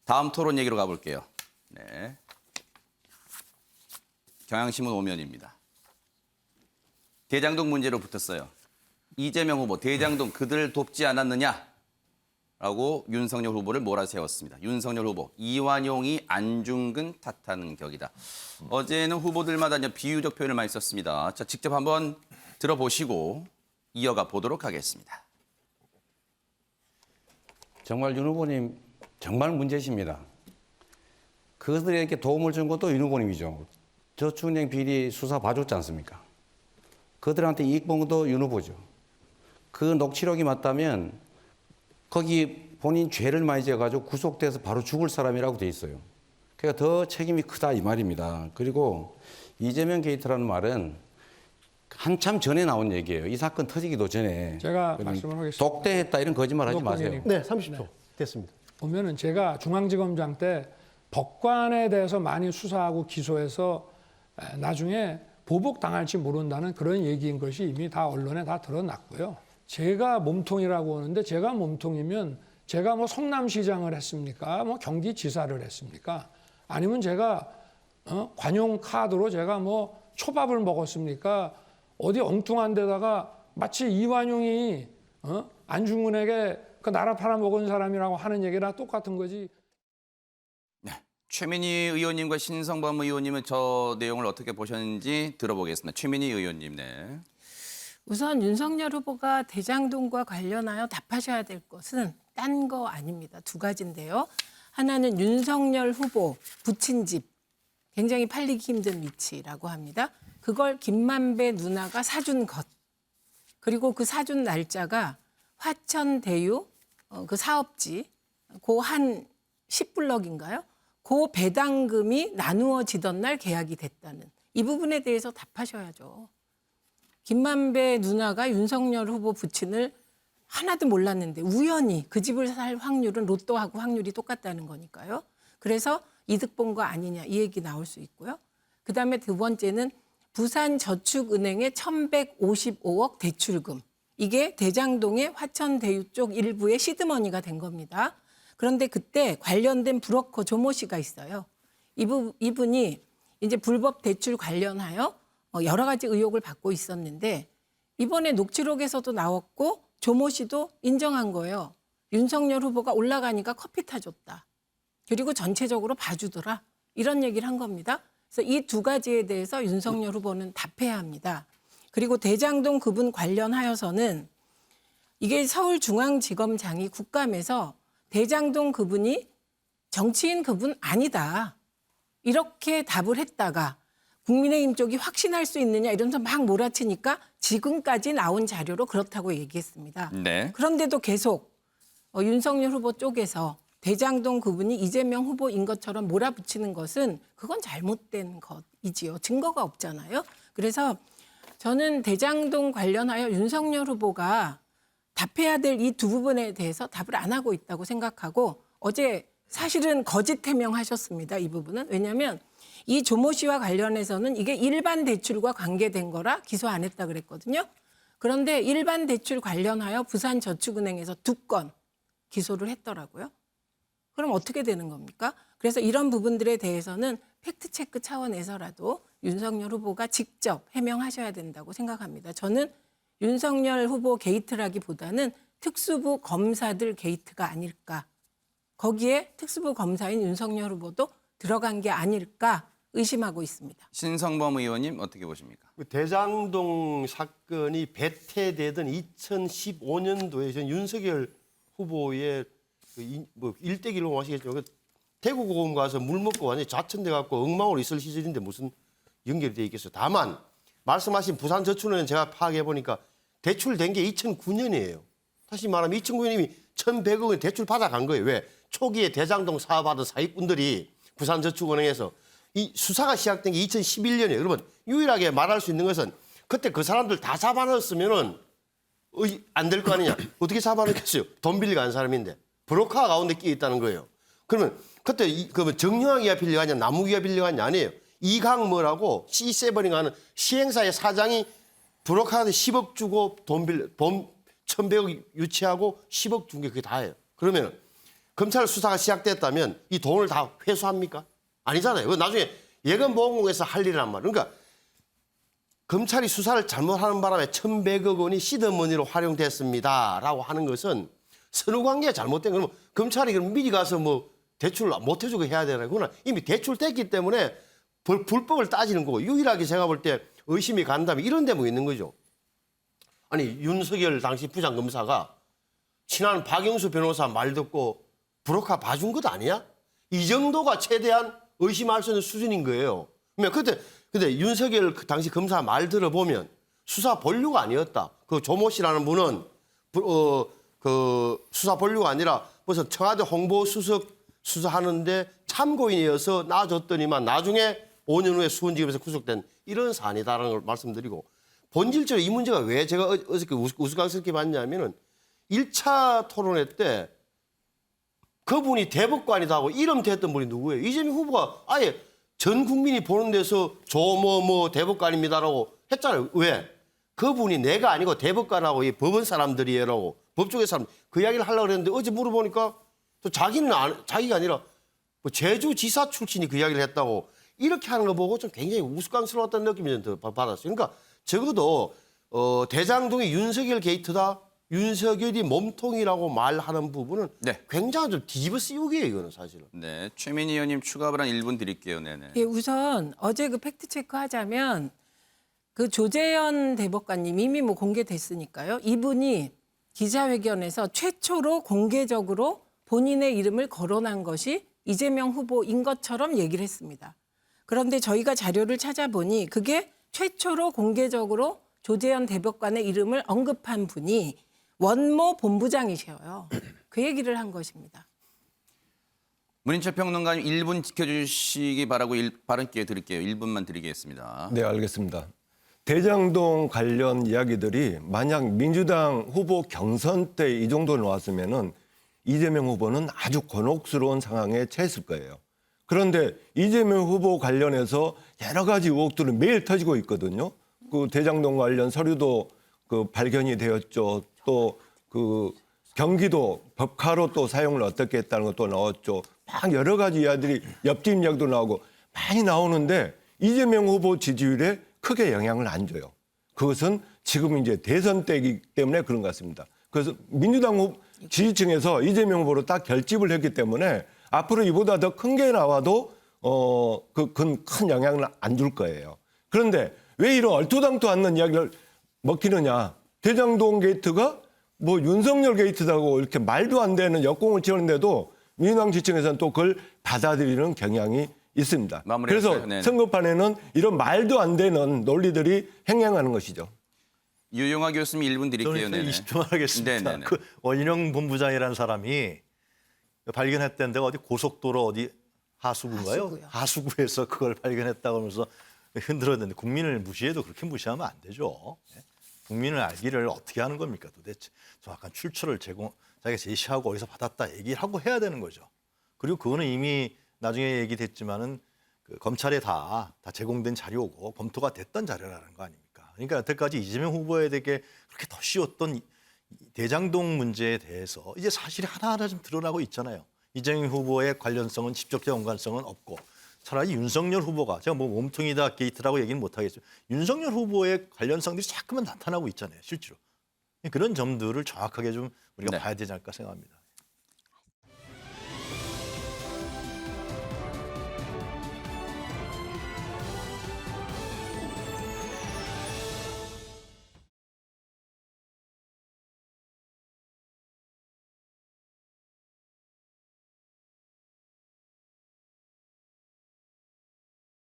다음 토론 얘기로 가볼게요. 네. 경향신문 오면입니다. 대장동 문제로 붙었어요. 이재명 후보, 대장동 그들 돕지 않았느냐라고 윤석열 후보를 몰아세웠습니다. 윤석열 후보, 이완용이 안중근 탓하는 격이다. 어제는 후보들마다 이제 비유적 표현을 많이 썼습니다. 자, 직접 한번 들어보시고 이어가 보도록 하겠습니다. 정말 윤 후보님 정말 문제십니다. 그들에게 도움을 준 것도 윤 후보님이죠. 저축은행 비리 수사 봐줬지 않습니까? 그들한테 이익 본 것도 윤 후보죠. 그 녹취록이 맞다면 거기 본인 죄를 많이 지어가지고 구속돼서 바로 죽을 사람이라고 돼 있어요. 그러니까 더 책임이 크다 이 말입니다. 그리고 이재명 게이트라는 말은 한참 전에 나온 얘기예요. 이 사건 터지기도 전에. 제가 말씀을 하겠습니다. 독대했다 이런 거짓말 하지 녹화 마세요. 기록. 네, 30초 됐습니다. 보면은 제가 중앙지검장 때 법관에 대해서 많이 수사하고 기소해서 나중에 보복당할지 모른다는 그런 얘기인 것이 이미 다 언론에 다 드러났고요. 제가 몸통이라고 하는데 제가 몸통이면 제가 뭐 성남시장을 했습니까? 뭐 경기지사를 했습니까? 아니면 제가 관용 카드로 제가 뭐 초밥을 먹었습니까? 어디 엉뚱한 데다가 마치 이완용이 안중근에게 그 나라 팔아먹은 사람이라고 하는 얘기랑 똑같은 거지. 네. 최민희 의원님과 신성범 의원님은 저 내용을 어떻게 보셨는지 들어보겠습니다. 최민희 의원님, 네. 우선 윤석열 후보가 대장동과 관련하여 답하셔야 될 것은 딴 거 아닙니다. 두 가지인데요. 하나는 윤석열 후보 부친 집, 굉장히 팔리기 힘든 위치라고 합니다. 그걸 김만배 누나가 사준 것. 그리고 그 사준 날짜가 화천대유 그 사업지 그 한 10블럭인가요? 그 배당금이 나누어지던 날 계약이 됐다는 이 부분에 대해서 답하셔야죠. 김만배 누나가 윤석열 후보 부친을 하나도 몰랐는데 우연히 그 집을 살 확률은 로또하고 확률이 똑같다는 거니까요. 그래서 이득 본 거 아니냐 이 얘기 나올 수 있고요. 그다음에 두 번째는 부산저축은행의 1,155억 대출금. 이게 대장동의 화천대유 쪽 일부의 시드머니가 된 겁니다. 그런데 그때 관련된 브로커 조모 씨가 있어요. 이분이 이제 불법 대출 관련하여 여러 가지 의혹을 받고 있었는데 이번에 녹취록에서도 나왔고 조모 씨도 인정한 거예요. 윤석열 후보가 올라가니까 커피 타줬다. 그리고 전체적으로 봐주더라. 이런 얘기를 한 겁니다. 그래서 이 두 가지에 대해서 윤석열 후보는 답해야 합니다. 그리고 대장동 그분 관련하여서는 이게 서울중앙지검장이 국감에서 대장동 그분이 정치인 그분 아니다. 이렇게 답을 했다가 국민의힘 쪽이 확신할 수 있느냐 이러면서 막 몰아치니까 지금까지 나온 자료로 그렇다고 얘기했습니다. 네. 그런데도 계속 윤석열 후보 쪽에서 대장동 그분이 이재명 후보인 것처럼 몰아붙이는 것은 그건 잘못된 것이지요. 증거가 없잖아요. 그래서 저는 대장동 관련하여 윤석열 후보가 답해야 될 이 두 부분에 대해서 답을 안 하고 있다고 생각하고 어제 사실은 거짓 해명하셨습니다. 이 부분은. 왜냐하면 이 조모 씨와 관련해서는 이게 일반 대출과 관계된 거라 기소 안 했다 그랬거든요. 그런데 일반 대출 관련하여 부산저축은행에서 2건 기소를 했더라고요. 그럼 어떻게 되는 겁니까? 그래서 이런 부분들에 대해서는 팩트체크 차원에서라도 윤석열 후보가 직접 해명하셔야 된다고 생각합니다. 저는 윤석열 후보 게이트라기보다는 특수부 검사들 게이트가 아닐까. 거기에 특수부 검사인 윤석열 후보도 들어간 게 아닐까 의심하고 있습니다. 신성범 의원님 어떻게 보십니까? 대장동 사건이 배태되던 2015년도에 전 윤석열 후보의 뭐 일대기로 마시겠죠. 대구고검 가서 물 먹고 완전히 좌천돼 갖고 엉망으로 있을 시절인데 무슨 연결이 돼 있겠어요. 다만 말씀하신 부산저축은행 제가 파악해 보니까 대출된 게 2009년이에요. 다시 말하면 2009년이면 1,100억 원 대출 받아간 거예요. 왜? 초기에 대장동 사업하던 사기꾼들이 부산저축은행에서 이 수사가 시작된 게 2011년이에요. 여러분 유일하게 말할 수 있는 것은 그때 그 사람들 다 잡아넣었으면은 안 될 거 아니냐. 어떻게 잡아넣겠어요? 돈 빌려간 사람인데. 브로커 가운데 끼어 있다는 거예요. 그러면 그때 그러면 정영학이가 빌려갔냐 남욱이가 빌려갔냐 아니에요. 이강모라고 C7이 가는 시행사의 사장이 브로커한테 10억 주고 돈 1,100억 유치하고 10억 준 게 그게 다예요. 그러면 검찰 수사가 시작됐다면 이 돈을 다 회수합니까? 아니잖아요. 그 나중에 예금보험공에서 할 일이란 말이에요. 그러니까 검찰이 수사를 잘못하는 바람에 1,100억 원이 시드머니로 활용됐습니다라고 하는 것은 선후관계가 잘못된 거면 검찰이 그럼 미리 가서 뭐 대출 못 해주고 해야 되나요? 그러나 이미 대출됐기 때문에 불법을 따지는 거고 유일하게 제가 볼 때 의심이 간다면 이런 데뭐 있는 거죠. 아니 윤석열 당시 부장검사가 친한 박영수 변호사 말 듣고 브로커 봐준 것 아니야? 이 정도가 최대한 의심할 수 있는 수준인 거예요. 근데 윤석열 그 당시 검사 말 들어보면 수사 본류가 아니었다. 그 조모 씨라는 분은 그 수사 본류가 아니라 무슨 청와대 홍보수석 수사하는데 참고인이어서 놔줬더니만 나중에 5년 후에 수원지검에서 구속된 이런 사안이다라는 걸 말씀드리고 본질적으로 이 문제가 왜 제가 어저께 우스꽝스럽게 봤냐면은 1차 토론회 때 그분이 대법관이다 하고 이름 대했던 분이 누구예요? 이재명 후보가 아예 전 국민이 보는 데서 조모 대법관입니다라고 했잖아요. 왜? 그분이 내가 아니고 대법관하고 이 법원 사람들이에요라고 법조계 사람 그 이야기를 하려고 그랬는데 어제 물어보니까 또 자기가 아니라 뭐 제주지사 출신이 그 이야기를 했다고 이렇게 하는 거 보고 좀 굉장히 우스꽝스러웠다는 느낌이 좀 받았어요. 그러니까 적어도 대장동이 윤석열 게이트다. 윤석열이 몸통이라고 말하는 부분은 네. 굉장히 좀 뒤집어 씌우기예요. 이거는 사실은. 네, 최민희 의원님 추가 발언 1분 드릴게요. 네네. 예, 우선 어제 그 팩트 체크 하자면 그 조재현 대법관님 이미 뭐 공개됐으니까요. 이분이 기자회견에서 최초로 공개적으로 본인의 이름을 거론한 것이 이재명 후보인 것처럼 얘기를 했습니다. 그런데 저희가 자료를 찾아보니 그게 최초로 공개적으로 조재현 대법관의 이름을 언급한 분이 원모 본부장이셔요. 그 얘기를 한 것입니다. 문인철 평론가님 1분 지켜주시기 바라고 발언 기회 드릴게요. 1분만 드리겠습니다. 네, 알겠습니다. 대장동 관련 이야기들이 만약 민주당 후보 경선 때 이 정도 나왔으면은 이재명 후보는 아주 곤혹스러운 상황에 처했을 거예요. 그런데 이재명 후보 관련해서 여러 가지 의혹들은 매일 터지고 있거든요. 그 대장동 관련 서류도 그 발견이 되었죠. 또 그 경기도 법카로 또 사용을 어떻게 했다는 것도 나왔죠. 막 여러 가지 이야기들이 옆집 이야기도 나오고 많이 나오는데 이재명 후보 지지율에 크게 영향을 안 줘요. 그것은 지금 이제 대선 때이기 때문에 그런 것 같습니다. 그래서 민주당 지지층에서 이재명 후보로 딱 결집을 했기 때문에 앞으로 이보다 더 큰 게 나와도 그건 큰 영향을 안 줄 거예요. 그런데 왜 이런 얼토당토 않는 이야기를 먹히느냐. 대장동 게이트가 뭐 윤석열 게이트다고 이렇게 말도 안 되는 역공을 치는데도 민주당 지층에서는 또 그걸 받아들이는 경향이 있습니다. 그래서 네네. 선거판에는 이런 말도 안 되는 논리들이 행행하는 것이죠. 유용하 교수님 1분 드릴게요. 저는 네네. 20초만 하겠습니다. 네네네. 그 원희룡 본부장이라는 사람이 발견했던 데가 어디 고속도로 어디 하수구인가요? 하수구요. 하수구에서 그걸 발견했다고 하면서 흔들었는데 국민을 무시해도 그렇게 무시하면 안 되죠. 국민을 알기를 어떻게 하는 겁니까 도대체. 정확한 출처를 자기가 제시하고 어디서 받았다 얘기를 하고 해야 되는 거죠. 그리고 그거는 이미 나중에 얘기됐지만은 그 검찰에 다 제공된 자료고 검토가 됐던 자료라는 거 아닙니까? 그러니까 여태까지 이재명 후보에게 그렇게 더 씌웠던 이 대장동 문제에 대해서 이제 사실이 하나하나 좀 드러나고 있잖아요. 이재명 후보의 관련성은 직접적 연관성은 없고 차라리 윤석열 후보가 제가 뭐 몸통이다 게이트라고 얘기는 못하겠죠. 윤석열 후보의 관련성들이 자꾸만 나타나고 있잖아요. 실제로. 그런 점들을 정확하게 좀 우리가 네. 봐야 되지 않을까 생각합니다.